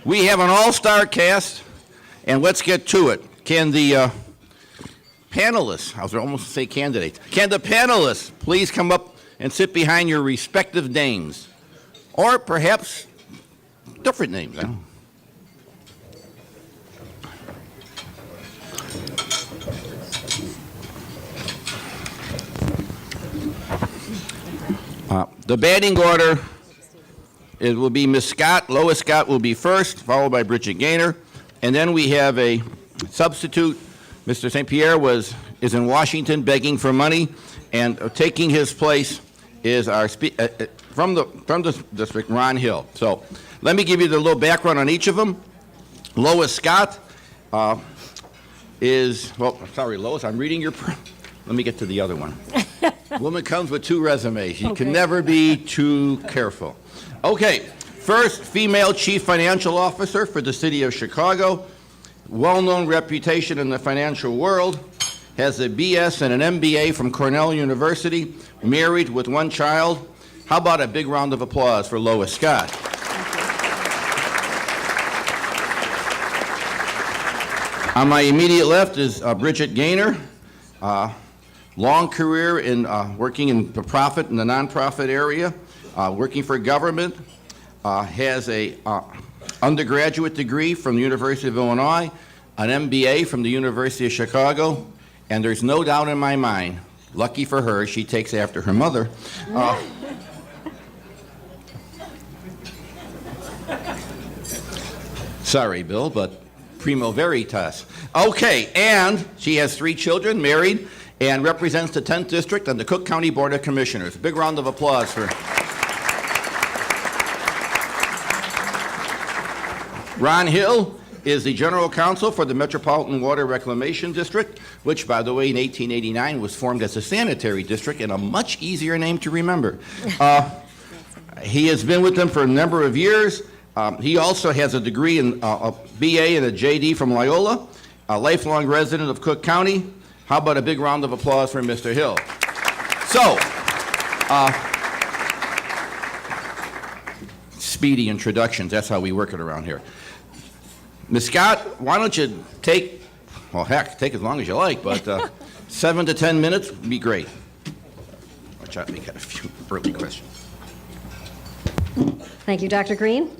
We have an all-star cast, and let's get to it. Can the panelists, I was almost to say candidates, can the panelists please come up and sit behind your respective names? Or perhaps different names. I don't know. The batting order, it will be Ms. Scott. Lois Scott will be first, followed by Bridget Gaynor. And then we have a substitute. Mr. St. Pierre is in Washington begging for money, and taking his place is our from the district, Ron Hill. So let me give you the little background on each of them. Lois Scott sorry, Lois, I'm reading your, let me get to the other one. Woman comes with two resumes. You can never be too careful. Okay, first female chief financial officer for the city of Chicago, well-known reputation in the financial world, has a BS and an MBA from Cornell University, married with one child. How about a big round of applause for Lois Scott? On my immediate left is Bridget Gaynor. Long career in working in the profit and the nonprofit area, working for government, has a undergraduate degree from the University of Illinois, an MBA from the University of Chicago, and there's no doubt in my mind, lucky for her, she takes after her mother. Sorry, Bill, but primo veritas. Okay, and she has 3 children, married, and represents the 10th District on the Cook County Board of Commissioners. A big round of applause for Ron Hill is the General Counsel for the Metropolitan Water Reclamation District, which, by the way, in 1889 was formed as a sanitary district and a much easier name to remember. He has been with them for a number of years. He also has a degree in a BA and a JD from Loyola, a lifelong resident of Cook County. How about a big round of applause for Mr. Hill? So, speedy introductions, that's how we work it around here. Ms. Scott, why don't you take as long as you like, but 7 to 10 minutes would be great. Watch out, we got a few early questions. Thank you, Dr. Green.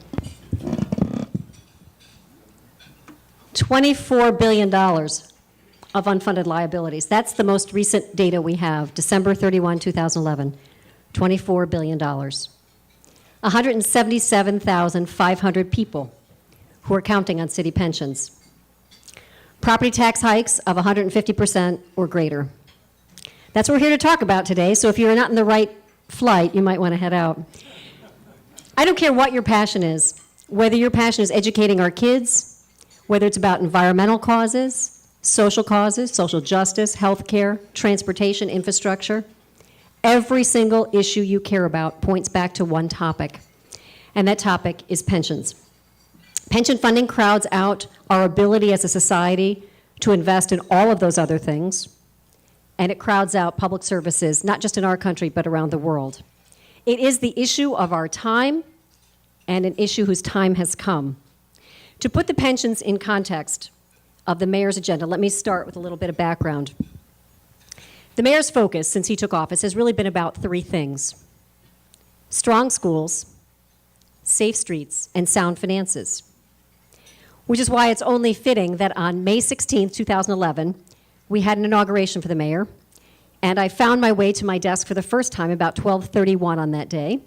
$24 billion of unfunded liabilities. That's the most recent data we have, December 31, 2011, $24 billion. 177,500 people who are counting on city pensions. Property tax hikes of 150% or greater. That's what we're here to talk about today, so if you're not in the right flight, you might want to head out. I don't care what your passion is, whether your passion is educating our kids, whether it's about environmental causes, social justice, health care, transportation, infrastructure. Every single issue you care about points back to one topic, and that topic is pensions. Pension funding crowds out our ability as a society to invest in all of those other things, and it crowds out public services, not just in our country, but around the world. It is the issue of our time, and an issue whose time has come. To put the pensions in context of the mayor's agenda, let me start with a little bit of background. The mayor's focus since he took office has really been about 3 things: strong schools, safe streets, and sound finances. Which is why it's only fitting that on May 16, 2011, we had an inauguration for the mayor, and I found my way to my desk for the first time about 12:31 on that day,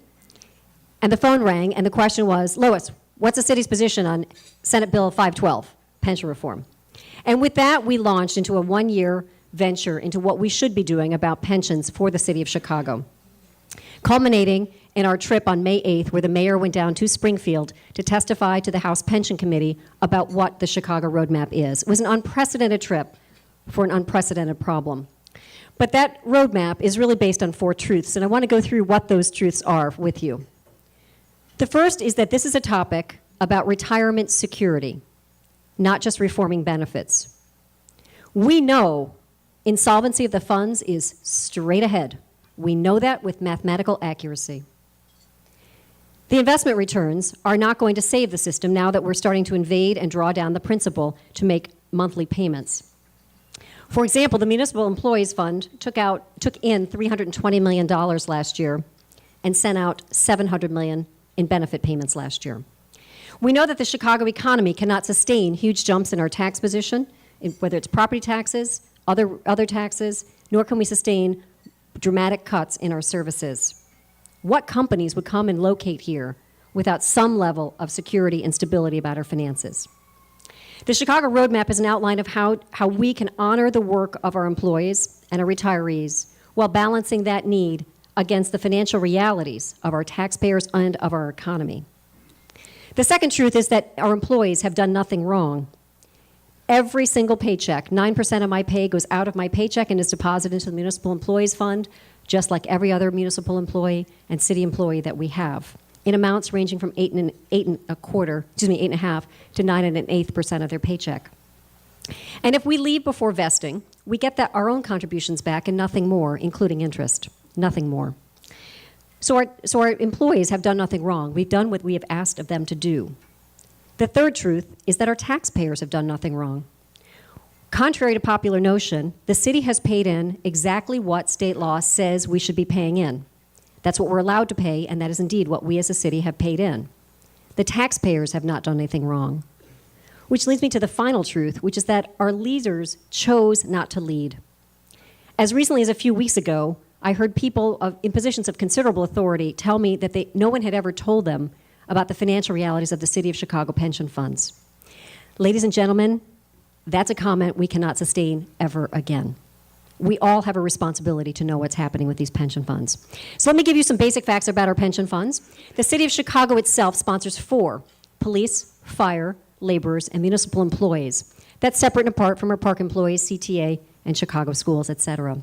and the phone rang, and the question was, Lois, what's the city's position on Senate Bill 512, pension reform? And with that, we launched into a 1-year venture into what we should be doing about pensions for the city of Chicago, culminating in our trip on May 8th, where the mayor went down to Springfield to testify to the House Pension Committee about what the Chicago Roadmap is. It was an unprecedented trip for an unprecedented problem. But that roadmap is really based on 4 truths, and I want to go through what those truths are with you. The first is that this is a topic about retirement security, not just reforming benefits. We know insolvency of the funds is straight ahead. We know that with mathematical accuracy. The investment returns are not going to save the system now that we're starting to invade and draw down the principal to make monthly payments. For example, the Municipal Employees Fund took in $320 million last year and sent out $700 million in benefit payments last year. We know that the Chicago economy cannot sustain huge jumps in our tax position, whether it's property taxes, other taxes, nor can we sustain dramatic cuts in our services. What companies would come and locate here without some level of security and stability about our finances? The Chicago Roadmap is an outline of how we can honor the work of our employees and our retirees while balancing that need against the financial realities of our taxpayers and of our economy. The second truth is that our employees have done nothing wrong. Every single paycheck, 9% of my pay goes out of my paycheck and is deposited into the Municipal Employees Fund, just like every other municipal employee and city employee that we have, in amounts ranging from 8.5% to 9.125% of their paycheck. And if we leave before vesting, we get our own contributions back and nothing more, including interest, nothing more. So our employees have done nothing wrong. We've done what we have asked of them to do. The third truth is that our taxpayers have done nothing wrong. Contrary to popular notion, the city has paid in exactly what state law says we should be paying in. That's what we're allowed to pay, and that is indeed what we as a city have paid in. The taxpayers have not done anything wrong. Which leads me to the final truth, which is that our leaders chose not to lead. As recently as a few weeks ago, I heard people in positions of considerable authority tell me that no one had ever told them about the financial realities of the City of Chicago pension funds. Ladies and gentlemen, that's a comment we cannot sustain ever again. We all have a responsibility to know what's happening with these pension funds. So let me give you some basic facts about our pension funds. The City of Chicago itself sponsors 4 police, fire, laborers, and municipal employees. That's separate and apart from our park employees, CTA, and Chicago schools, et cetera.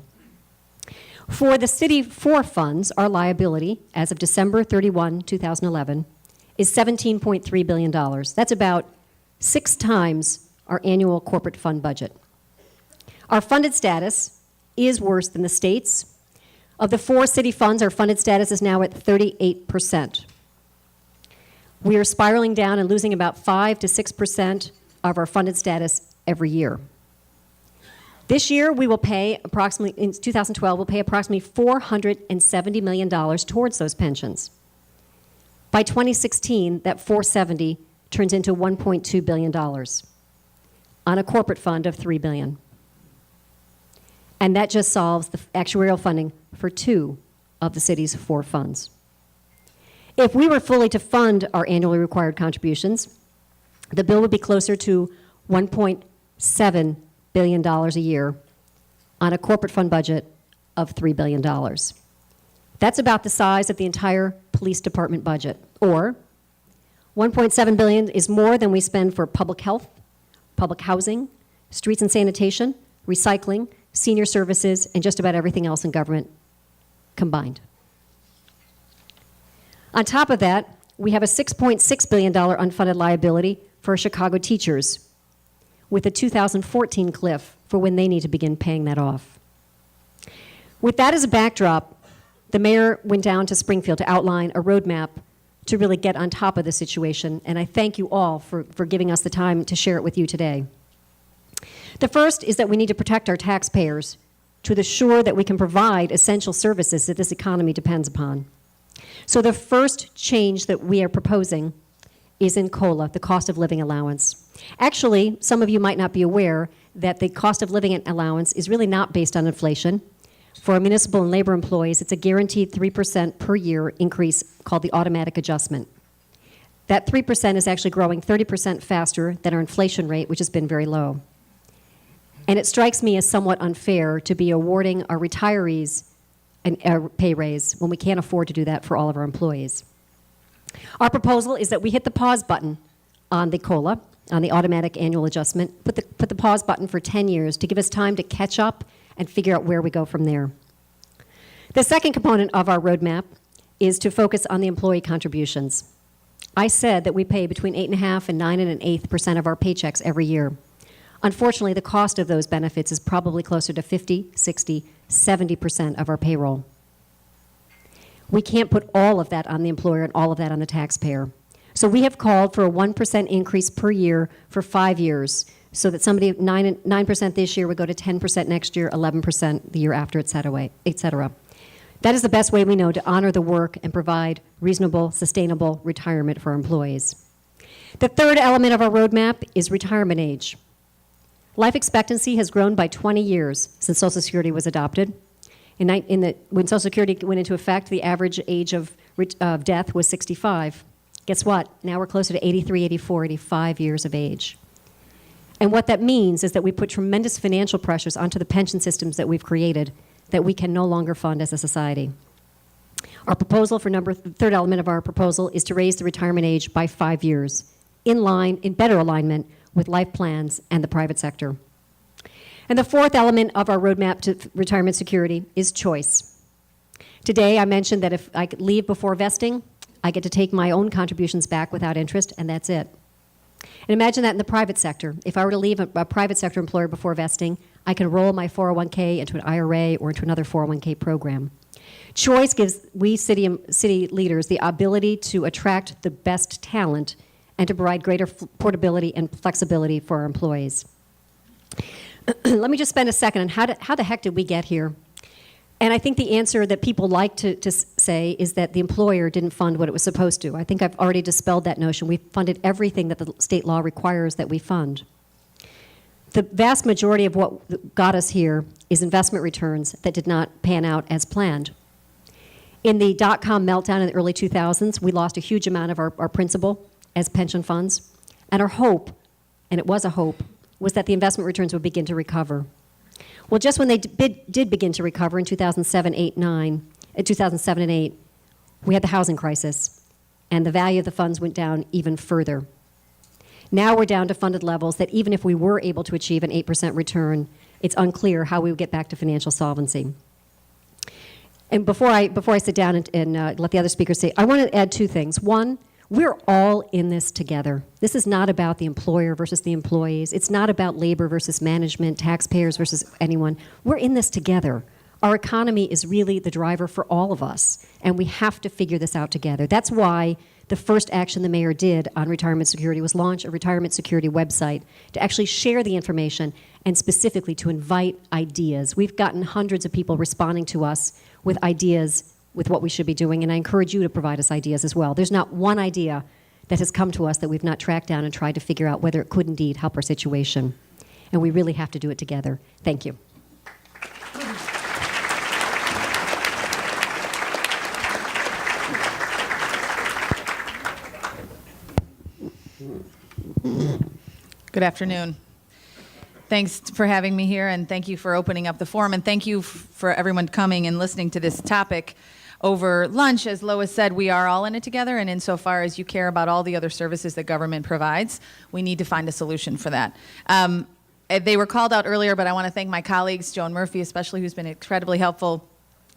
For the City 4 funds, our liability, as of December 31, 2011, is $17.3 billion. That's about 6 times our annual corporate fund budget. Our funded status is worse than the state's. Of the 4 city funds, our funded status is now at 38%. We are spiraling down and losing about 5 to 6% of our funded status every year. This year, we will pay approximately, in 2012, we'll pay approximately $470 million towards those pensions. By 2016, that 470 turns into $1.2 billion on a corporate fund of $3 billion. And that just solves the actuarial funding for 2 of the city's 4 funds. If we were fully to fund our annually required contributions, the bill would be closer to $1.7 billion a year on a corporate fund budget of $3 billion. That's about the size of the entire police department budget, or $1.7 billion is more than we spend for public health, public housing, streets and sanitation, recycling, senior services, and just about everything else in government combined. On top of that, we have a $6.6 billion unfunded liability for Chicago teachers, with a 2014 cliff for when they need to begin paying that off. With that as a backdrop, the mayor went down to Springfield to outline a roadmap to really get on top of the situation, and I thank you all for giving us the time to share it with you today. The first is that we need to protect our taxpayers to ensure that we can provide essential services that this economy depends upon. So the first change that we are proposing is in COLA, the cost of living allowance. Actually, some of you might not be aware that the cost of living allowance is really not based on inflation. For our municipal and labor employees, it's a guaranteed 3% per year increase called the automatic adjustment. That 3% is actually growing 30% faster than our inflation rate, which has been very low. And it strikes me as somewhat unfair to be awarding our retirees a pay raise when we can't afford to do that for all of our employees. Our proposal is that we hit the pause button on the COLA, on the automatic annual adjustment, put the pause button for 10 years to give us time to catch up and figure out where we go from there. The second component of our roadmap is to focus on the employee contributions. I said that we pay between 8.5% and 9.125% of our paychecks every year. Unfortunately, the cost of those benefits is probably closer to 50, 60, 70% of our payroll. We can't put all of that on the employer and all of that on the taxpayer. So we have called for a 1% increase per year for 5 years, so that somebody 9% this year would go to 10% next year, 11% the year after, et cetera. That is the best way we know to honor the work and provide reasonable, sustainable retirement for our employees. The third element of our roadmap is retirement age. Life expectancy has grown by 20 years since Social Security was adopted. When Social Security went into effect, the average age of death was 65. Guess what? Now we're closer to 83, 84, 85 years of age. And what that means is that we put tremendous financial pressures onto the pension systems that we've created that we can no longer fund as a society. Our proposal for third element of our proposal is to raise the retirement age by 5 years, in better alignment with life plans and the private sector. And the fourth element of our roadmap to retirement security is choice. Today, I mentioned that if I could leave before vesting, I get to take my own contributions back without interest, and that's it. And imagine that in the private sector. If I were to leave a private sector employer before vesting, I can roll my 401k into an IRA or into another 401k program. Choice gives we city leaders the ability to attract the best talent and to provide greater portability and flexibility for our employees. Let me just spend a second on how the heck did we get here? And I think the answer that people like to say is that the employer didn't fund what it was supposed to. I think I've already dispelled that notion. We funded everything that the state law requires that we fund. The vast majority of what got us here is investment returns that did not pan out as planned. In the dot-com meltdown in the early 2000s, we lost a huge amount of our principal as pension funds. And our hope, and it was a hope, was that the investment returns would begin to recover. Well, just when they did begin to recover in 2007 and 8, we had the housing crisis, and the value of the funds went down even further. Now we're down to funded levels that even if we were able to achieve an 8% return, it's unclear how we would get back to financial solvency. And before I sit down and let the other speakers say, I want to add two things. One, we're all in this together. This is not about the employer versus the employees. It's not about labor versus management, taxpayers versus anyone. We're in this together. Our economy is really the driver for all of us, and we have to figure this out together. That's why the first action the mayor did on retirement security was launch a retirement security website to actually share the information and specifically to invite ideas. We've gotten hundreds of people responding to us with ideas with what we should be doing, and I encourage you to provide us ideas as well. There's not one idea that has come to us that we've not tracked down and tried to figure out whether it could indeed help our situation. And we really have to do it together. Thank you. Good afternoon. Thanks for having me here, and thank you for opening up the forum, and thank you for everyone coming and listening to this topic over lunch. As Lois said, we are all in it together, and insofar as you care about all the other services that government provides, we need to find a solution for that. They were called out earlier, but I want to thank my colleagues, Joan Murphy especially, who's been incredibly helpful,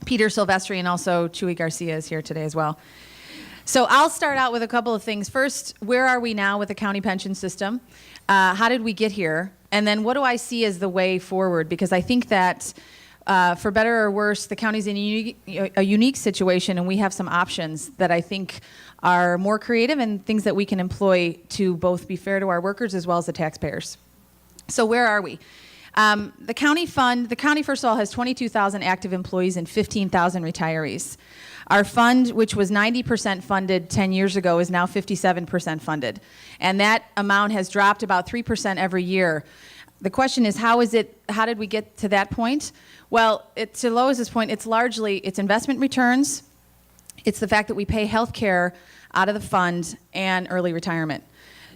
Peter Silvestri, and also Chuy Garcia is here today as well. So I'll start out with a couple of things. First, where are we now with the county pension system? How did we get here? And then what do I see as the way forward? Because I think that for better or worse, the county's in a unique situation, and we have some options that I think are more creative and things that we can employ to both be fair to our workers as well as the taxpayers. So where are we? The county, first of all, has 22,000 active employees and 15,000 retirees. Our fund, which was 90% funded 10 years ago, is now 57% funded. And that amount has dropped about 3% every year. The question is, how did we get to that point? Well, to Lois's point, it's investment returns. It's the fact that we pay health care out of the fund and early retirement.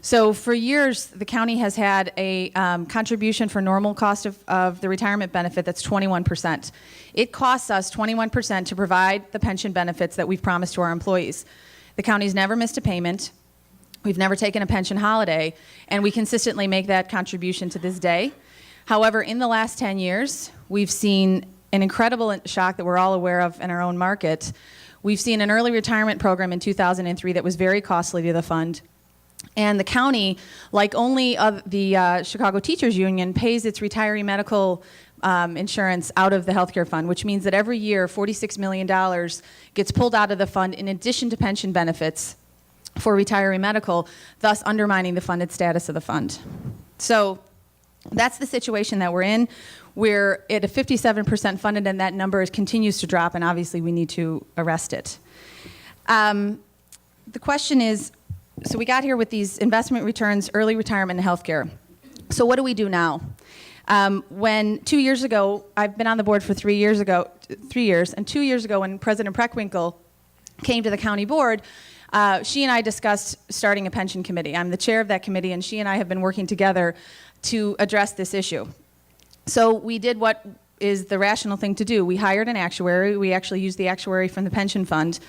So for years, the county has had a contribution for normal cost of the retirement benefit that's 21%. It costs us 21% to provide the pension benefits that we've promised to our employees. The county's never missed a payment. We've never taken a pension holiday, and we consistently make that contribution to this day. However, in the last 10 years, we've seen an incredible shock that we're all aware of in our own market. We've seen an early retirement program in 2003 that was very costly to the fund. And the county, like only the Chicago Teachers Union, pays its retiree medical insurance out of the healthcare fund, which means that every year $46 million gets pulled out of the fund in addition to pension benefits for retiree medical, thus undermining the funded status of the fund. So that's the situation that we're in. We're at a 57% funded, and that number continues to drop, and obviously we need to arrest it. The question is, so we got here with these investment returns, early retirement, and healthcare. So what do we do now? When 2 years ago, I've been on the board for 3 years, and 2 years ago when President Preckwinkle came to the county board, she and I discussed starting a pension committee. I'm the chair of that committee, and she and I have been working together to address this issue. So we did what is the rational thing to do. We hired an actuary. We actually used the actuary from the pension fund.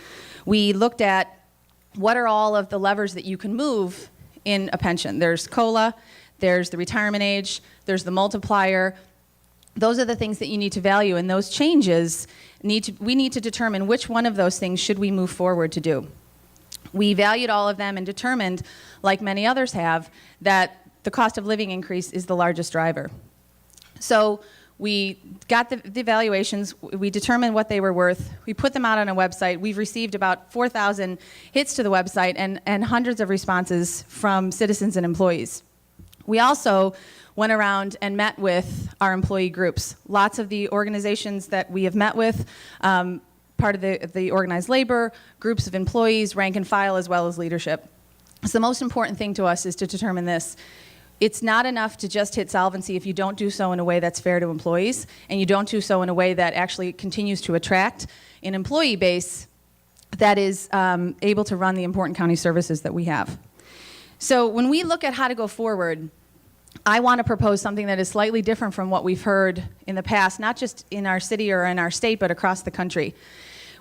We looked at what are all of the levers that you can move in a pension. There's COLA, there's the retirement age, there's the multiplier. Those are the things that you need to value, and those changes, we need to determine which one of those things should we move forward to do. We valued all of them and determined, like many others have, that the cost of living increase is the largest driver. So we got the evaluations, we determined what they were worth, we put them out on a website. We've received about 4,000 hits to the website and hundreds of responses from citizens and employees. We also went around and met with our employee groups. Lots of the organizations that we have met with, part of the organized labor, groups of employees, rank and file, as well as leadership. So the most important thing to us is to determine this. It's not enough to just hit solvency if you don't do so in a way that's fair to employees, and you don't do so in a way that actually continues to attract an employee base that is able to run the important county services that we have. So when we look at how to go forward, I want to propose something that is slightly different from what we've heard in the past, not just in our city or in our state, but across the country.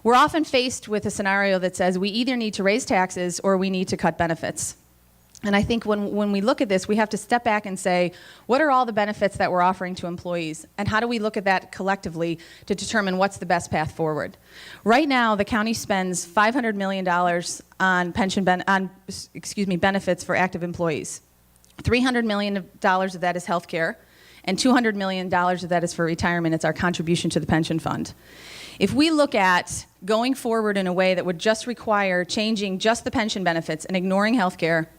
We're often faced with a scenario that says we either need to raise taxes or we need to cut benefits. And I think when we look at this, we have to step back and say, what are all the benefits that we're offering to employees? And how do we look at that collectively to determine what's the best path forward? Right now, the county spends $500 million on benefits for active employees. $300 million of that is health care, and $200 million of that is for retirement. It's our contribution to the pension fund. If we look at going forward in a way that would just require changing just the pension benefits and ignoring health care,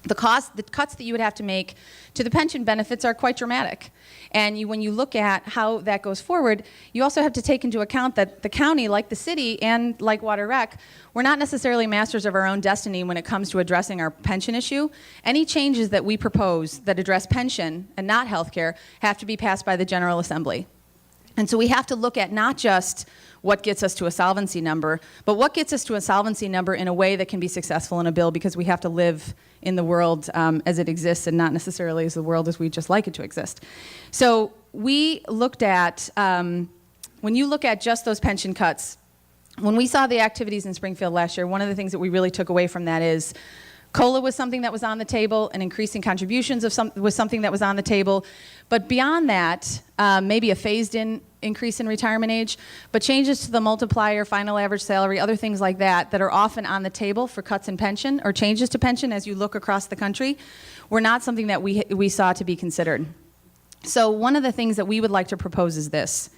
the cuts that you would have to make to the pension benefits are quite dramatic. And when you look at how that goes forward, you also have to take into account that the county, like the city and like Water Rec, we're not necessarily masters of our own destiny when it comes to addressing our pension issue. Any changes that we propose that address pension and not health care have to be passed by the General Assembly. And so we have to look at not just what gets us to a solvency number, but what gets us to a solvency number in a way that can be successful in a bill, because we have to live in the world as it exists and not necessarily as the world as we just like it to exist. So we looked at, when you look at just those pension cuts, when we saw the activities in Springfield last year, one of the things that we really took away from that is COLA was something that was on the table, and increasing contributions was something that was on the table. But beyond that, maybe a phased-in increase in retirement age, but changes to the multiplier, final average salary, other things like that are often on the table for cuts in pension or changes to pension as you look across the country, were not something that we saw to be considered. So one of the things that we would like to propose is this.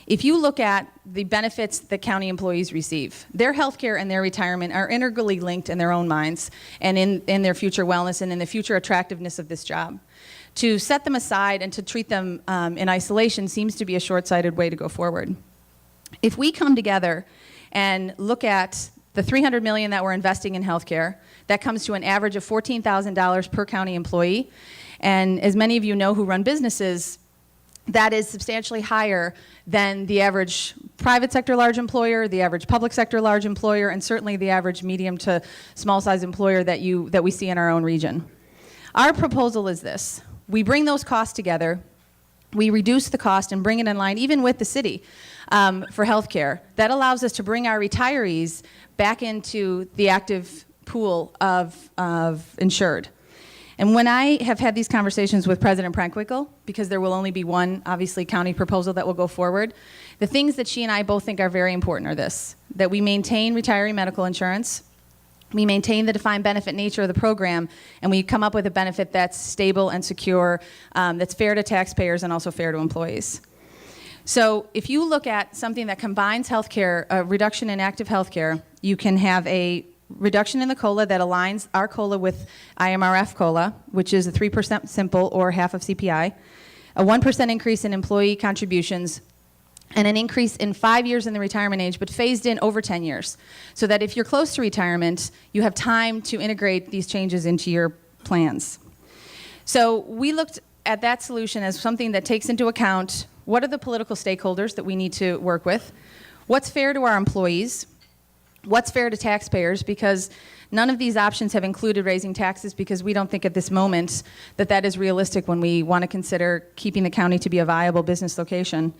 If you look at the benefits that county employees receive, their health care and their retirement are integrally linked in their own minds and in their future wellness and in the future attractiveness of this job. To set them aside and to treat them in isolation seems to be a short-sighted way to go forward. If we come together and look at the $300 million that we're investing in health care, that comes to an average of $14,000 per county employee. And as many of you know who run businesses, that is substantially higher than the average private sector large employer, the average public sector large employer, and certainly the average medium to small size employer that we see in our own region. Our proposal is this. We bring those costs together, we reduce the cost and bring it in line even with the city for health care. That allows us to bring our retirees back into the active pool of insured. And when I have had these conversations with President Preckwinkle, because there will only be one, obviously, county proposal that will go forward, the things that she and I both think are very important are this, that we maintain retiree medical insurance, we maintain the defined benefit nature of the program, and we come up with a benefit that's stable and secure, that's fair to taxpayers and also fair to employees. So if you look at something that combines healthcare, a reduction in active healthcare, you can have a reduction in the COLA that aligns our COLA with IMRF COLA, which is a 3% simple or half of CPI, a 1% increase in employee contributions, and an increase in 5 years in the retirement age, but phased in over 10 years. So that if you're close to retirement, you have time to integrate these changes into your plans. So we looked at that solution as something that takes into account what are the political stakeholders that we need to work with, what's fair to our employees, what's fair to taxpayers, because none of these options have included raising taxes because we don't think at this moment that that is realistic when we want to consider keeping the county to be a viable business location.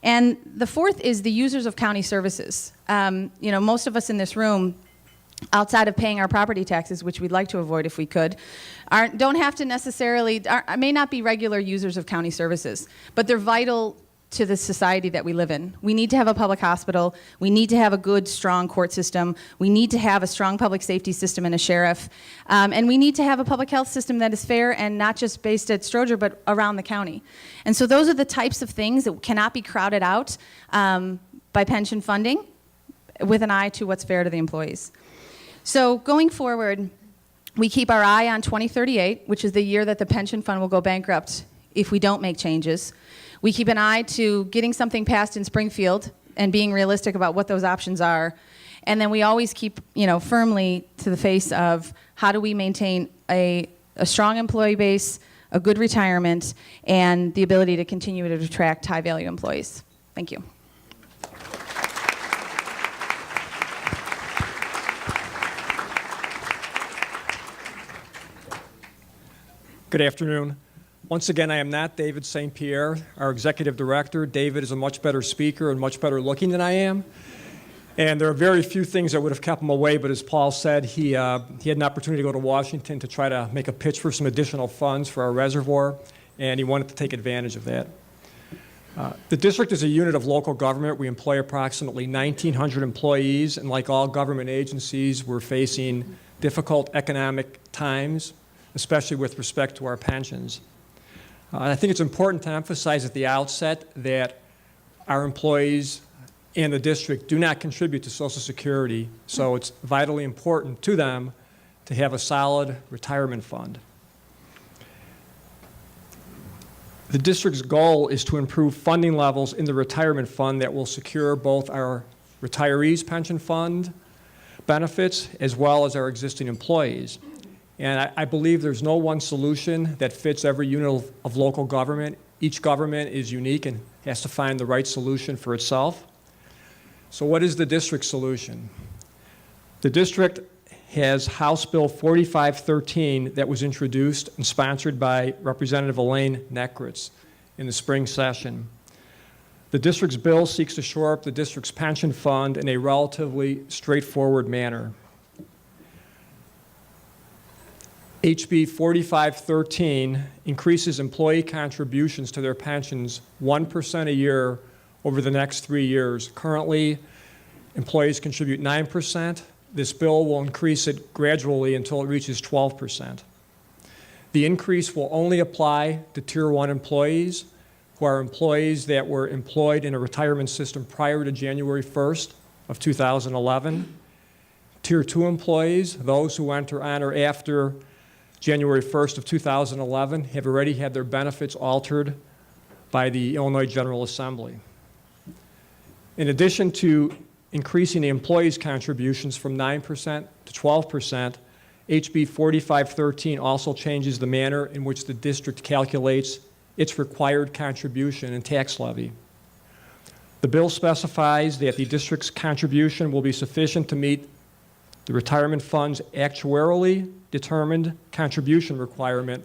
And the fourth is the users of county services. Most of us in this room, outside of paying our property taxes, which we'd like to avoid if we could, don't have to necessarily, may not be regular users of county services, but they're vital to the society that we live in. We need to have a public hospital. We need to have a good, strong court system. We need to have a strong public safety system and a sheriff. And we need to have a public health system that is fair and not just based at Stroger, but around the county. And so those are the types of things that cannot be crowded out by pension funding with an eye to what's fair to the employees. So going forward, we keep our eye on 2038, which is the year that the pension fund will go bankrupt if we don't make changes. We keep an eye to getting something passed in Springfield and being realistic about what those options are. And then we always keep, firmly to the face of how do we maintain a strong employee base, a good retirement, and the ability to continue to attract high-value employees. Thank you. Good afternoon. Once again, I am not David St. Pierre, our executive director. David is a much better speaker and much better looking than I am. And there are very few things that would have kept him away, but as Paul said, he had an opportunity to go to Washington to try to make a pitch for some additional funds for our reservoir, and he wanted to take advantage of that. The district is a unit of local government. We employ approximately 1,900 employees, and like all government agencies, we're facing difficult economic times, especially with respect to our pensions. I think it's important to emphasize at the outset that our employees and the district do not contribute to Social Security, so it's vitally important to them to have a solid retirement fund. The district's goal is to improve funding levels in the retirement fund that will secure both our retirees' pension fund benefits as well as our existing employees. And I believe there's no one solution that fits every unit of local government. Each government is unique and has to find the right solution for itself. So what is the district's solution? The district has House Bill 4513 that was introduced and sponsored by Representative Elaine Nekritz in the spring session. The district's bill seeks to shore up the district's pension fund in a relatively straightforward manner. HB 4513 increases employee contributions to their pensions 1% a year over the next 3 years. Currently, employees contribute 9%. This bill will increase it gradually until it reaches 12%. The increase will only apply to Tier 1 employees, who are employees that were employed in a retirement system prior to January 1st of 2011. Tier 2 employees, those who enter on or after January 1st of 2011, have already had their benefits altered by the Illinois General Assembly. In addition to increasing the employees' contributions from 9% to 12%, HB 4513 also changes the manner in which the district calculates its required contribution and tax levy. The bill specifies that the district's contribution will be sufficient to meet the retirement fund's actuarially determined contribution requirement,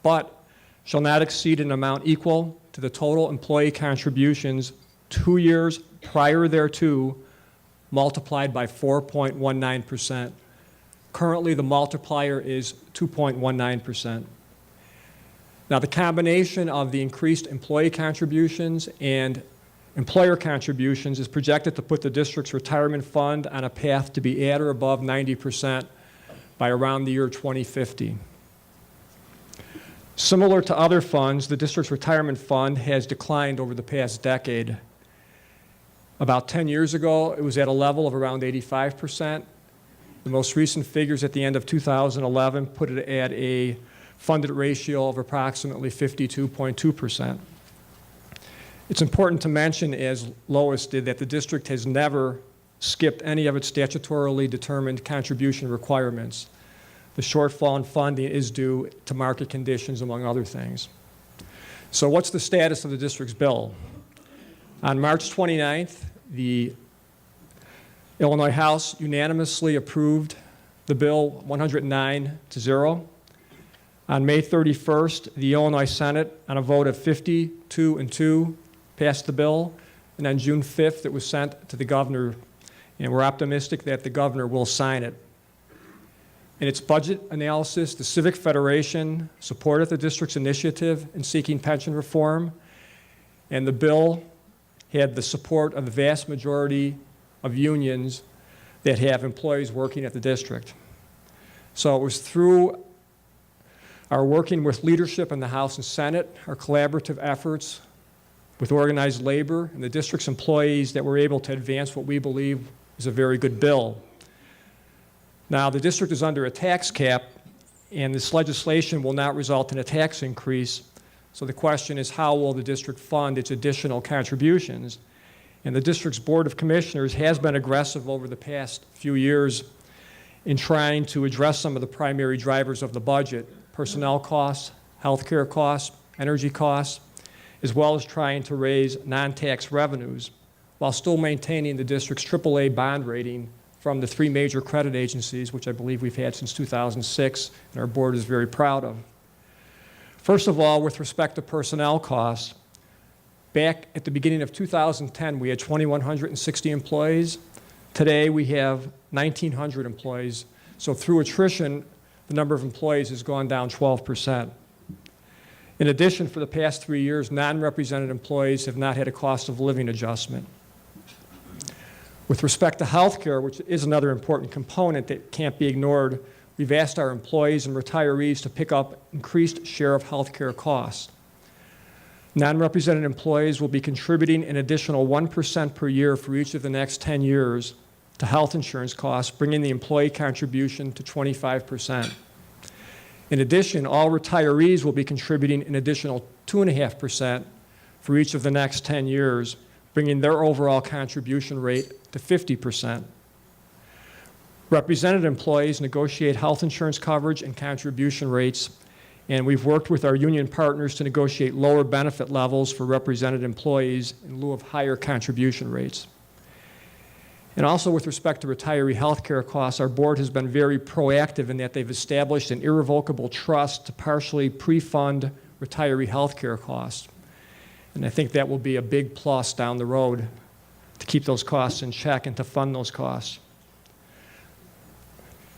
but shall not exceed an amount equal to the total employee contributions 2 years prior thereto, multiplied by 4.19%. Currently, the multiplier is 2.19%. Now, the combination of the increased employee contributions and employer contributions is projected to put the district's retirement fund on a path to be at or above 90% by around the year 2050. Similar to other funds, the district's retirement fund has declined over the past decade. About 10 years ago, it was at a level of around 85%. The most recent figures at the end of 2011 put it at a funded ratio of approximately 52.2%. It's important to mention, as Lois did, that the district has never skipped any of its statutorily determined contribution requirements. The shortfall in funding is due to market conditions, among other things. So what's the status of the district's bill? On March 29th, the Illinois House unanimously approved the bill 109-0. On May 31st, the Illinois Senate, on a vote of 52-2, passed the bill. And on June 5th, it was sent to the governor, and we're optimistic that the governor will sign it. In its budget analysis, the Civic Federation supported the district's initiative in seeking pension reform, and the bill had the support of the vast majority of unions that have employees working at the district. So it was through our working with leadership in the House and Senate, our collaborative efforts with organized labor and the district's employees that we're able to advance what we believe is a very good bill. Now, the district is under a tax cap, and this legislation will not result in a tax increase. So the question is, how will the district fund its additional contributions? And the district's Board of Commissioners has been aggressive over the past few years in trying to address some of the primary drivers of the budget: personnel costs, healthcare costs, energy costs, as well as trying to raise non-tax revenues while still maintaining the district's AAA bond rating from the three major credit agencies, which I believe we've had since 2006, and our board is very proud of. First of all, with respect to personnel costs, back at the beginning of 2010, we had 2,160 employees. Today, we have 1,900 employees. So through attrition, the number of employees has gone down 12%. In addition, for the past 3 years, non-represented employees have not had a cost of living adjustment. With respect to health care, which is another important component that can't be ignored, we've asked our employees and retirees to pick up increased share of health care costs. Non-represented employees will be contributing an additional 1% per year for each of the next 10 years to health insurance costs, bringing the employee contribution to 25%. In addition, all retirees will be contributing an additional 2.5% for each of the next 10 years, bringing their overall contribution rate to 50%. Represented employees negotiate health insurance coverage and contribution rates, and we've worked with our union partners to negotiate lower benefit levels for represented employees in lieu of higher contribution rates. And also with respect to retiree health care costs, our board has been very proactive in that they've established an irrevocable trust to partially pre-fund retiree health care costs. And I think that will be a big plus down the road to keep those costs in check and to fund those costs.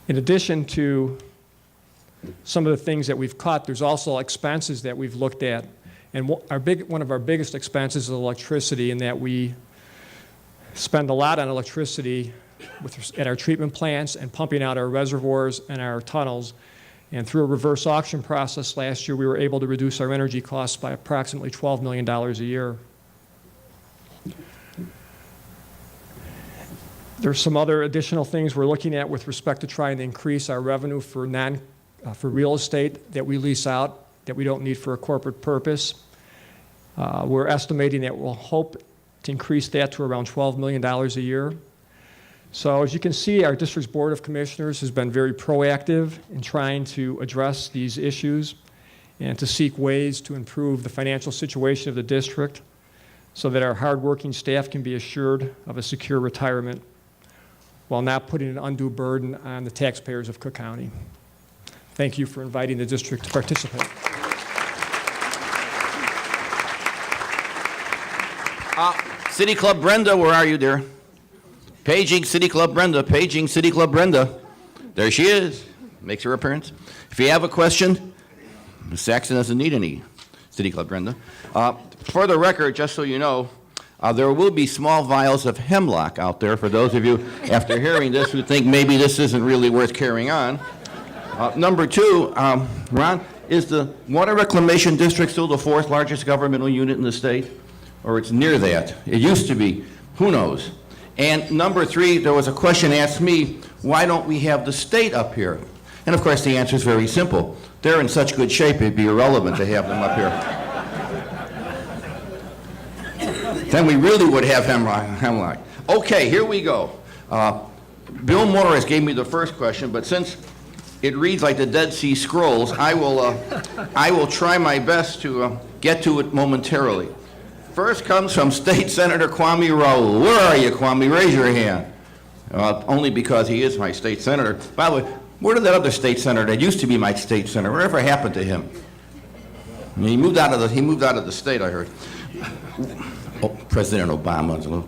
In addition to some of the things that we've cut, there's also expenses that we've looked at. And one of our biggest expenses is electricity, in that we spend a lot on electricity at our treatment plants and pumping out our reservoirs and our tunnels. And through a reverse auction process last year, we were able to reduce our energy costs by approximately $12 million a year. There's some other additional things we're looking at with respect to trying to increase our revenue for real estate that we lease out, that we don't need for a corporate purpose. We're estimating that we'll hope to increase that to around $12 million a year. So as you can see, our district's Board of Commissioners has been very proactive in trying to address these issues and to seek ways to improve the financial situation of the district so that our hardworking staff can be assured of a secure retirement while not putting an undue burden on the taxpayers of Cook County. Thank you for inviting the district to participate. City Club Brenda, where are you, dear? Paging City Club Brenda, paging City Club Brenda. There she is, makes her appearance. If you have a question, Ms. Saxon doesn't need any, City Club Brenda. For the record, just so you know, there will be small vials of hemlock out there for those of you, after hearing this, who think maybe this isn't really worth carrying on. Number two, Ron, is the Water Reclamation District still the fourth largest governmental unit in the state? Or it's near that? It used to be. Who knows? And number three, there was a question asked me, why don't we have the state up here? And of course, the answer is very simple. They're in such good shape, it'd be irrelevant to have them up here. Then we really would have hemlock. Okay, here we go. Billmorris gave me the first question, but since it reads like the Dead Sea Scrolls, I will try my best to get to it momentarily. First comes from State Senator Kwame Raoul. Where are you, Kwame? Raise your hand. Only because he is my state senator. By the way, where did that other state senator that used to be my state senator, whatever happened to him? I mean, he moved out of the state, I heard. Oh, President Obama.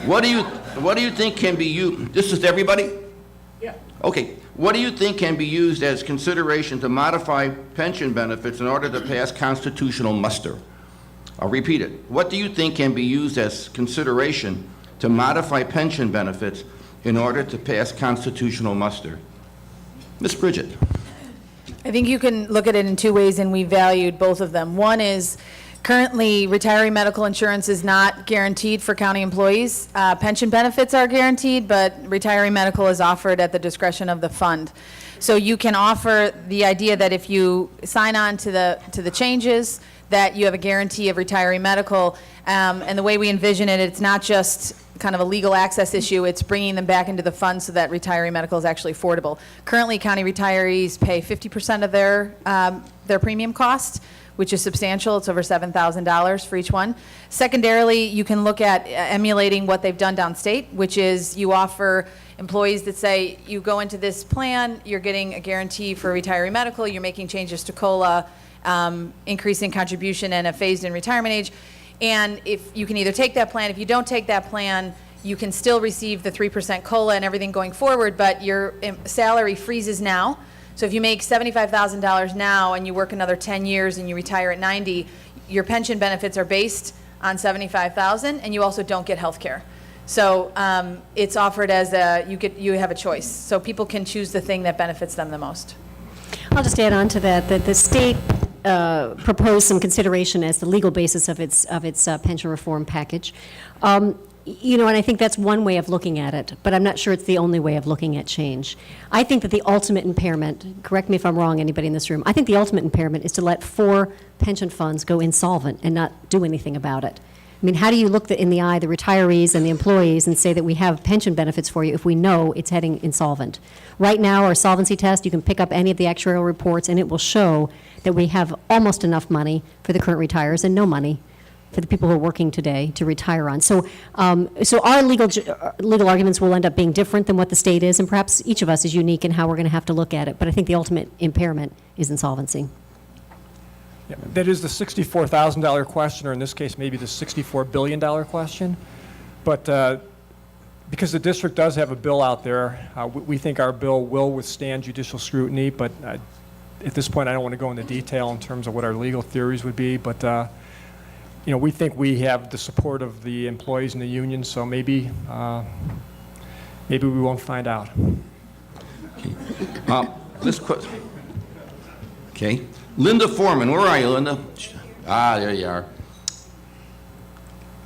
What do you think can be used? This is to everybody? Yeah. Okay. What do you think can be used as consideration to modify pension benefits in order to pass constitutional muster? I'll repeat it. What do you think can be used as consideration to modify pension benefits in order to pass constitutional muster? Ms. Bridget. I think you can look at it in two ways, and we valued both of them. One is currently retiree medical insurance is not guaranteed for county employees. Pension benefits are guaranteed, but retiree medical is offered at the discretion of the fund. So you can offer the idea that if you sign on to the changes, that you have a guarantee of retiree medical. And the way we envision it, it's not just kind of a legal access issue, it's bringing them back into the fund so that retiree medical is actually affordable. Currently, county retirees pay 50% of their premium cost, which is substantial. It's over $7,000 for each one. Secondarily, you can look at emulating what they've done downstate, which is you offer employees that say, you go into this plan, you're getting a guarantee for retiree medical, you're making changes to COLA, increasing contribution and a phased-in retirement age. And if you can either take that plan, if you don't take that plan, you can still receive the 3% COLA and everything going forward, but your salary freezes now. So if you make $75,000 now and you work another 10 years and you retire at 90, your pension benefits are based on $75,000, and you also don't get health care. So it's offered as you have a choice. So people can choose the thing that benefits them the most. I'll just add on to that the state proposed some consideration as the legal basis of its pension reform package. And I think that's one way of looking at it, but I'm not sure it's the only way of looking at change. I think that the ultimate impairment, correct me if I'm wrong, anybody in this room, I think the ultimate impairment is to let 4 pension funds go insolvent and not do anything about it. I mean, how do you look in the eye the retirees and the employees and say that we have pension benefits for you if we know it's heading insolvent? Right now, our solvency test, you can pick up any of the actuarial reports, and it will show that we have almost enough money for the current retires and no money for the people who are working today to retire on. So our legal arguments will end up being different than what the state is, and perhaps each of us is unique in how we're going to have to look at it. But I think the ultimate impairment is insolvency. Yeah, that is the $64,000 question, or in this case, maybe the $64 billion question. But because the district does have a bill out there, we think our bill will withstand judicial scrutiny. But at this point, I don't want to go into detail in terms of what our legal theories would be. But we think we have the support of the employees and the union, so maybe we won't find out. Okay. Linda Foreman, where are you, Linda? There you are.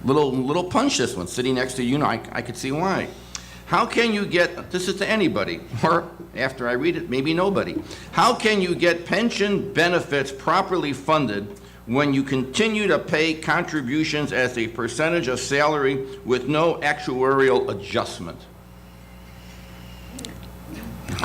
Little punch, this one, sitting next to you. I could see why. How can you get, this is to anybody, or after I read it, maybe nobody. How can you get pension benefits properly funded when you continue to pay contributions as a percentage of salary with no actuarial adjustment?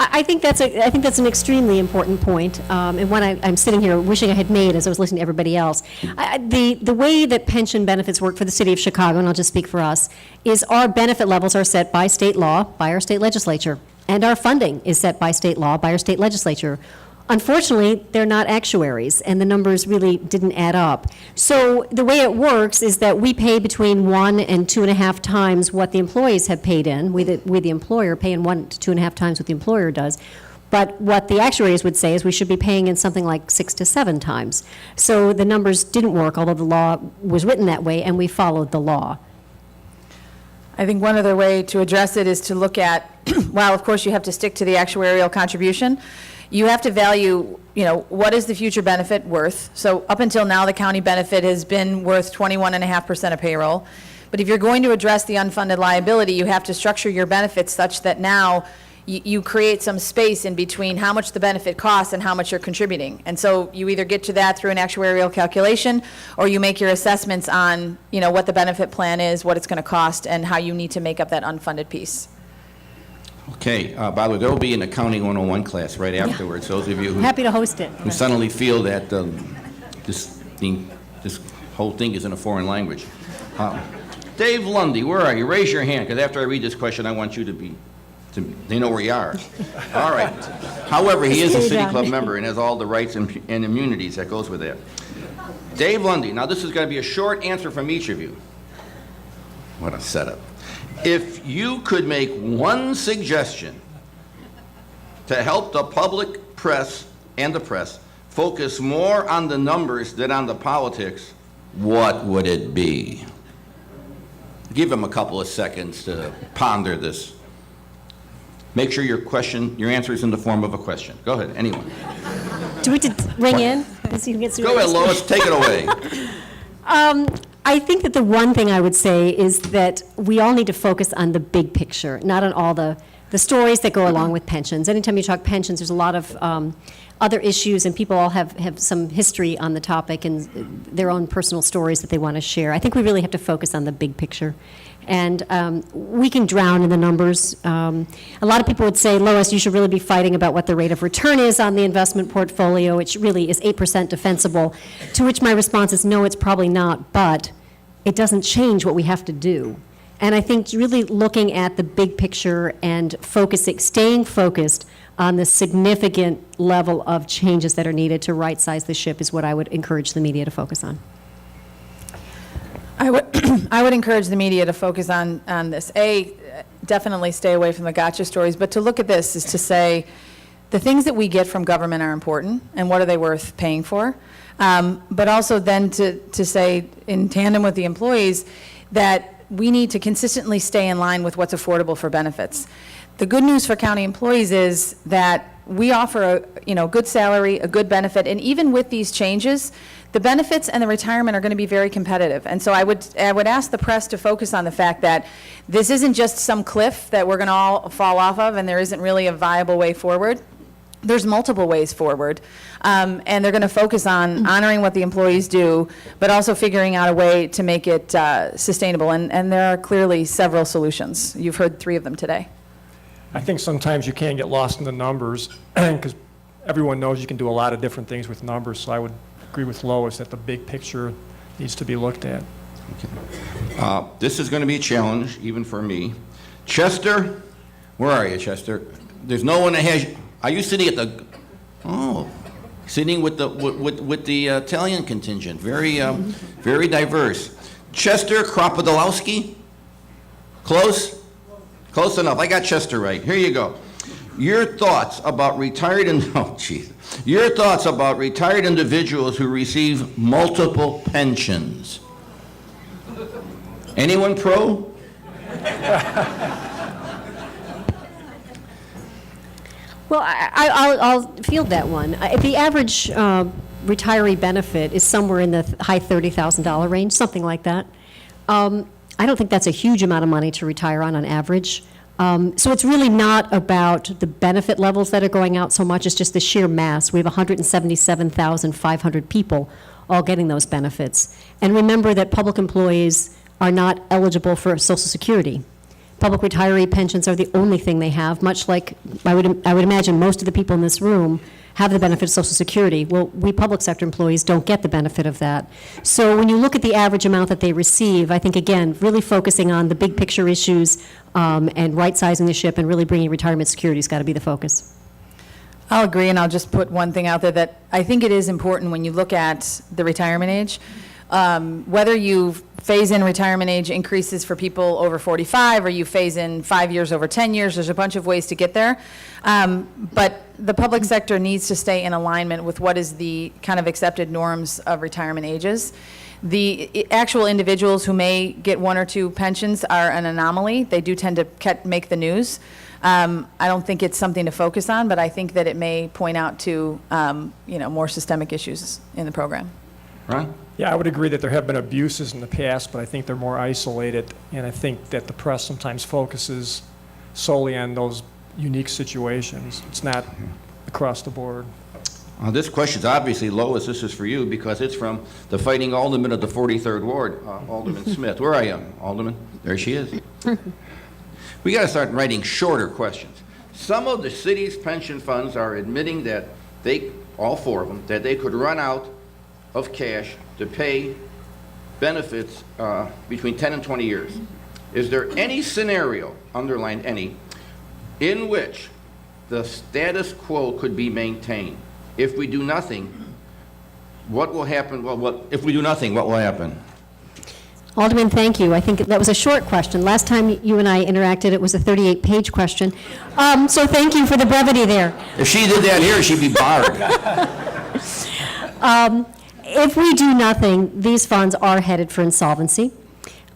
I think that's an extremely important point, and one I'm sitting here wishing I had made as I was listening to everybody else. The way that pension benefits work for the city of Chicago, and I'll just speak for us, is our benefit levels are set by state law, by our state legislature, and our funding is set by state law, by our state legislature. Unfortunately, they're not actuaries, and the numbers really didn't add up. So the way it works is that we pay between 1 and 2.5 times what the employees have paid in. We, the employer, pay in 1 to 2.5 times what the employer does. But what the actuaries would say is we should be paying in something like 6 to 7 times. So the numbers didn't work, although the law was written that way, and we followed the law. I think one other way to address it is to look at, while of course you have to stick to the actuarial contribution, you have to value, what is the future benefit worth? So up until now, the county benefit has been worth 21.5% of payroll. But if you're going to address the unfunded liability, you have to structure your benefits such that now you create some space in between how much the benefit costs and how much you're contributing. And so you either get to that through an actuarial calculation, or you make your assessments on, what the benefit plan is, what it's going to cost, and how you need to make up that unfunded piece. Okay, by the way, there will be an Accounting 101 class right afterwards. Those of you Happy to host it. who suddenly feel that this whole thing is in a foreign language. Daveundy, where are you? Raise your hand, because after I read this question, I want you they know where you are. All right. However, he is a Stay City down. Club member and has all the rights and immunities that goes with that. Daveundy, now this is going to be a short answer from each of you. What a setup. If you could make one suggestion to help the public press and the press focus more on the numbers than on the politics, what would it be? Give them a couple of seconds to ponder this. Make sure your answer is in the form of a question. Go ahead, anyone. Do we have to ring in? So you can get Go ahead, Lois, take it away. I think that the one thing I would say is that we all need to focus on the big picture, not on all the stories that go along with pensions. Anytime you talk pensions, there's a lot of other issues, and people all have some history on the topic and their own personal stories that they want to share. I think we really have to focus on the big picture. And we can drown in the numbers. A lot of people would say, Lois, you should really be fighting about what the rate of return is on the investment portfolio, which really is 8% defensible, to which my response is, no, it's probably not, but it doesn't change what we have to do. And I think really looking at the big picture and staying focused on the significant level of changes that are needed to right-size the ship is what I would encourage the media to focus on. I would encourage the media to focus on this. Definitely stay away from the gotcha stories, but to look at this is to say the things that we get from government are important, and what are they worth paying for? But also then to say, in tandem with the employees, that we need to consistently stay in line with what's affordable for benefits. The good news for county employees is that we offer a good salary, a good benefit, and even with these changes, the benefits and the retirement are going to be very competitive. And so I would ask the press to focus on the fact that this isn't just some cliff that we're going to all fall off of, and there isn't really a viable way forward. There's multiple ways forward, and they're going to focus on honoring what the employees do, but also figuring out a way to make it sustainable. And there are clearly several solutions. You've heard 3 of them today. I think sometimes you can get lost in the numbers because everyone knows you can do a lot of different things with numbers, so I would agree with Lois that the big picture needs to be looked at. This is going to be a challenge, even for me. Chester, where are you, Chester? There's no one that has. Are you sitting at the? Oh, sitting with the Italian contingent. Very, very diverse. Chester Kropadolowski. Close. Close enough. I got Chester right. Here you go. Your thoughts about retired Your thoughts about retired individuals who receive multiple pensions. Anyone pro? Well, I'll field that one. The average retiree benefit is somewhere in the high $30,000 range, something like that. I don't think that's a huge amount of money to retire on average. So it's really not about the benefit levels that are going out so much, it's just the sheer mass. We have 177,500 people all getting those benefits. And remember that public employees are not eligible for Social Security. Public retiree pensions are the only thing they have, much like I would imagine most of the people in this room have the benefit of Social Security. Well, we public sector employees don't get the benefit of that. So when you look at the average amount that they receive, I think, again, really focusing on the big picture issues and right-sizing the ship and really bringing retirement security has got to be the focus. I'll agree, and I'll just put one thing out there that I think it is important when you look at the retirement age. Whether you phase in retirement age increases for people over 45 or you phase in 5 years over 10 years, there's a bunch of ways to get there. But the public sector needs to stay in alignment with what is the kind of accepted norms of retirement ages. The actual individuals who may get 1 or 2 pensions are an anomaly. They do tend to make the news. I don't think it's something to focus on, but I think that it may point out to, more systemic issues in the program. Ron? Yeah, I would agree that there have been abuses in the past, but I think they're more isolated, and I think that the press sometimes focuses solely on those unique situations. It's not across the board. This question's obviously, Lois, this is for you because it's from the fighting alderman of the 43rd Ward, Alderman Smith. Where are you, Alderman? There she is. We got to start writing shorter questions. Some of the city's pension funds are admitting that they, all four of them, that they could run out of cash to pay benefits between 10 and 20 years. Is there any scenario, underline any, in which the status quo could be maintained? If we do nothing, what will happen? Well, if we do nothing, what will happen? Alderman, thank you. I think that was a short question. Last time you and I interacted, it was a 38-page question. So thank you for the brevity there. If she did that here, she'd be barred. If we do nothing, these funds are headed for insolvency.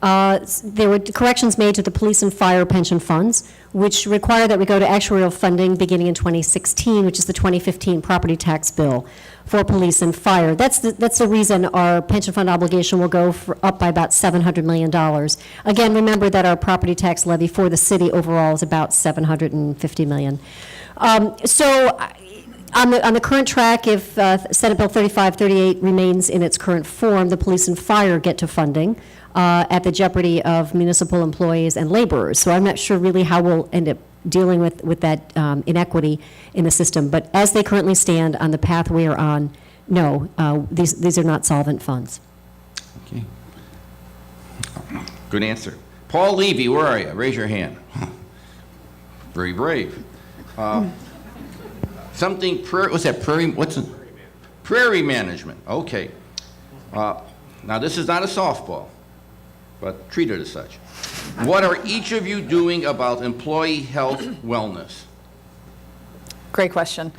There were corrections made to the police and fire pension funds, which require that we go to actuarial funding beginning in 2016, which is the 2015 property tax bill for police and fire. That's the reason our pension fund obligation will go up by about $700 million. Again, remember that our property tax levy for the city overall is about $750 million. On the current track, if Senate Bill 3538 remains in its current form, the police and fire get to funding at the jeopardy of municipal employees and laborers. So I'm not sure really how we'll end up dealing with that inequity in the system. But as they currently stand on the path we are on, no, these are not solvent funds. Okay. Good answer. Paul Levy, where are you? Raise your hand. Very brave. What's that, prairie management, okay. Now, this is not a softball, but treat it as such. What are each of you doing about employee health wellness? Great question.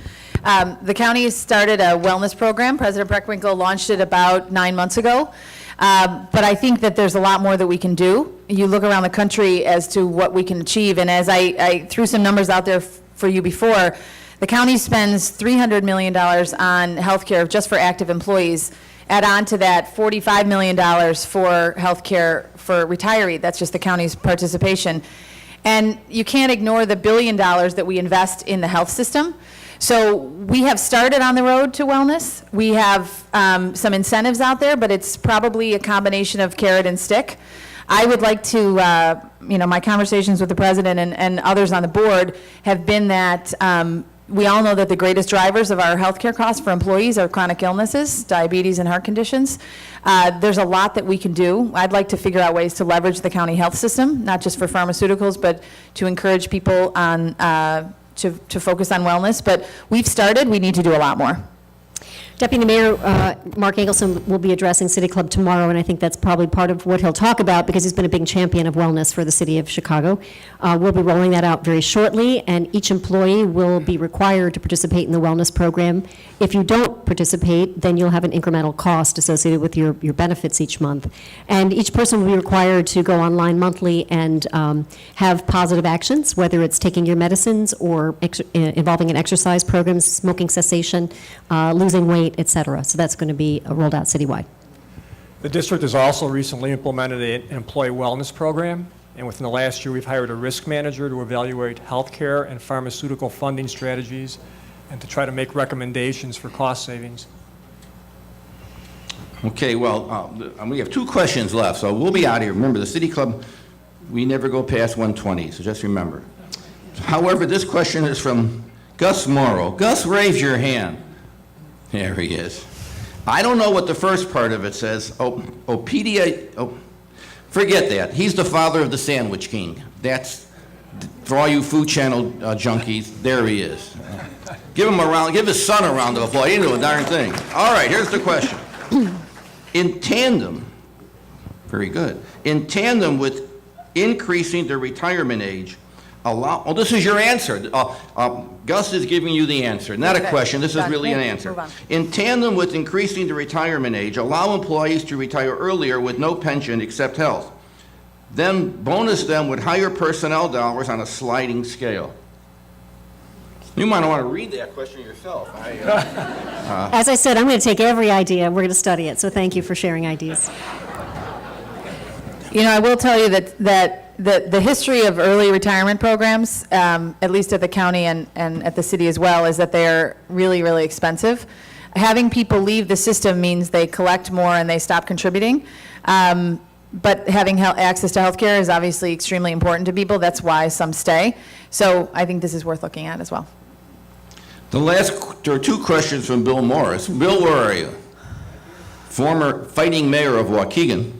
The county has started a wellness program. President Breckwinkle launched it about 9 months ago. But I think that there's a lot more that we can do. You look around the country as to what we can achieve, and as I threw some numbers out there for you before, the county spends $300 million on health care just for active employees. Add on to that $45 million for health care for retiree. That's just the county's participation. And you can't ignore the $1 billion that we invest in the health system. So we have started on the road to wellness. We have some incentives out there, but it's probably a combination of carrot and stick. I would like to, my conversations with the president and others on the board have been that we all know that the greatest drivers of our healthcare costs for employees are chronic illnesses, diabetes, and heart conditions. There's a lot that we can do. I'd like to figure out ways to leverage the county health system, not just for pharmaceuticals, but to encourage people on to focus on wellness. But we've started. We need to do a lot more. Deputy Mayor Mark Engelson will be addressing City Club tomorrow, and I think that's probably part of what he'll talk about because he's been a big champion of wellness for the city of Chicago. We'll be rolling that out very shortly, and each employee will be required to participate in the wellness program. If you don't participate, then you'll have an incremental cost associated with your benefits each month. And each person will be required to go online monthly and have positive actions, whether it's taking your medicines or involving an exercise program, smoking cessation, losing weight, et cetera. So that's going to be rolled out citywide. The district has also recently implemented an employee wellness program, and within the last year, we've hired a risk manager to evaluate healthcare and pharmaceutical funding strategies and to try to make recommendations for cost savings. Okay, well, we have 2 questions left, so we'll be out of here. Remember, the City Club, we never go past 1:20, so just remember. However, this question is from Gus Morrow. Gus, raise your hand. There he is. I don't know what the first part of it says. Forget that. He's the father of the Sandwich King. That's, for all you Food Channel junkies, there he is. Give his son a round of applause. He didn't do a darn thing. All right, here's the question. In tandem, very good, in tandem with increasing the retirement age, this is your answer. Gus is giving you the answer, not a question. This is really an answer. In tandem with increasing the retirement age, allow employees to retire earlier with no pension except health. then bonus them with higher personnel dollars on a sliding scale. You might want to read that question yourself. As I said, I'm going to take every idea, we're going to study it, so thank you for sharing ideas. You know, I will tell you that the history of early retirement programs, at least at the county and at the city as well, is that they're really, really expensive. Having people leave the system means they collect more and they stop contributing. But having access to health care is obviously extremely important to people. That's why some stay. So I think this is worth looking at as well. There are two questions from Bill Morris. Bill, where are you? Former fighting mayor of Waukegan,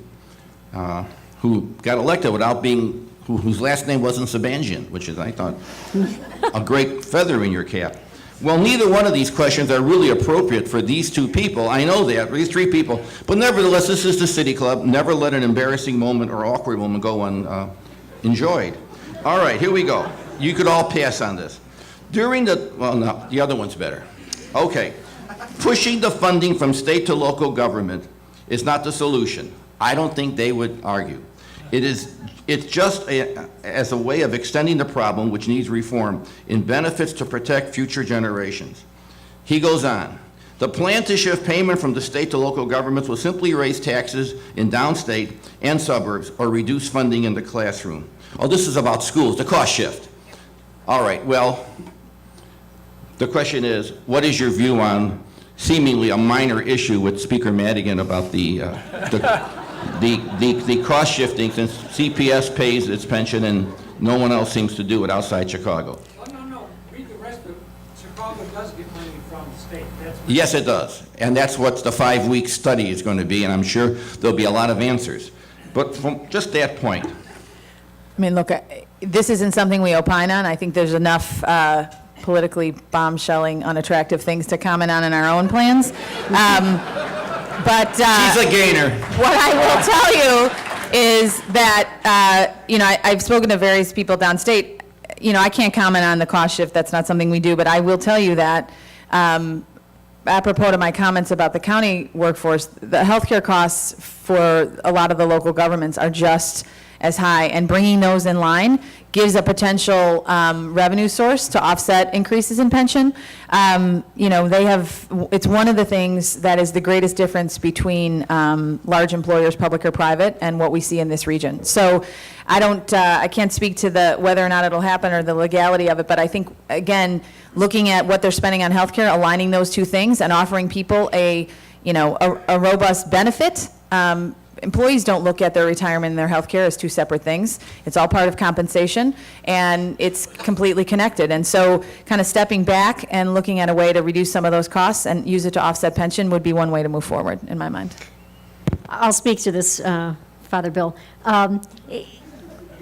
who got elected without being, whose last name wasn't Sabanjian, which is, I thought, a great feather in your cap. Well, neither one of these questions are really appropriate for these two people. I know that, these three people. But nevertheless, this is the City Club. Never let an embarrassing moment or awkward moment go unenjoyed. All right, here we go. You could all pass on this. Well, no, the other one's better. Okay. Pushing the funding from state to local government is not the solution. I don't think they would argue. It's just as a way of extending the problem, which needs reform, in benefits to protect future generations. He goes on. The plan to shift payment from the state to local governments will simply raise taxes in downstate and suburbs or reduce funding in the classroom. Oh, this is about schools, the cost shift. All right, well, the question is, what is your view on seemingly a minor issue with Speaker Madigan about the cost shifting, since CPS pays its pension and no one else seems to do it outside Chicago? Oh, no. Read the rest of it. Chicago does get money from the state. Yes, it does. And that's what the 5-week study is going to be, and I'm sure there'll be a lot of answers. But from just that point. I mean, look, this isn't something we opine on. I think there's enough politically bombshelling, unattractive things to comment on in our own plans. But She's a gainer. what I will tell you is that, I've spoken to various people downstate. I can't comment on the cost shift. That's not something we do. But I will tell you that, apropos to my comments about the county workforce, the healthcare costs for a lot of the local governments are just as high, and bringing those in line gives a potential revenue source to offset increases in pension. It's one of the things that is the greatest difference between large employers, public or private, and what we see in this region. So I can't speak to whether or not it'll happen or the legality of it, but I think, again, looking at what they're spending on healthcare, aligning those two things and offering people a robust benefit. Employees don't look at their retirement and their health care as two separate things. It's all part of compensation, and it's completely connected. And so kind of stepping back and looking at a way to reduce some of those costs and use it to offset pension would be one way to move forward, in my mind. I'll speak to this, Father Bill. I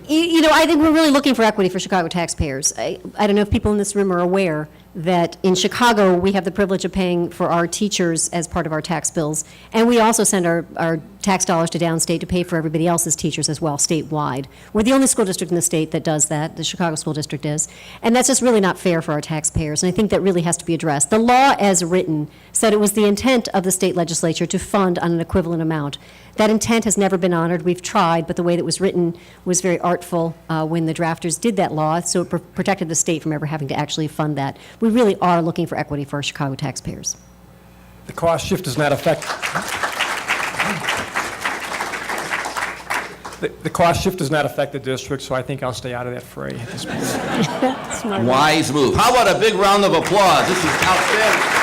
think we're really looking for equity for Chicago taxpayers. I don't know if people in this room are aware that in Chicago, we have the privilege of paying for our teachers as part of our tax bills, and we also send our tax dollars to downstate to pay for everybody else's teachers as well, statewide. We're the only school district in the state that does that, the Chicago School District is, and that's just really not fair for our taxpayers, and I think that really has to be addressed. The law as written said it was the intent of the state legislature to fund on an equivalent amount. That intent has never been honored. We've tried, but the way that was written was very artful when the drafters did that law, so it protected the state from ever having to actually fund that. We really are looking for equity for our Chicago taxpayers. The cost shift does not affect. The cost shift does not affect the district, so I think I'll stay out of that fray at this point. Wise move. How about a big round of applause? This is outstanding.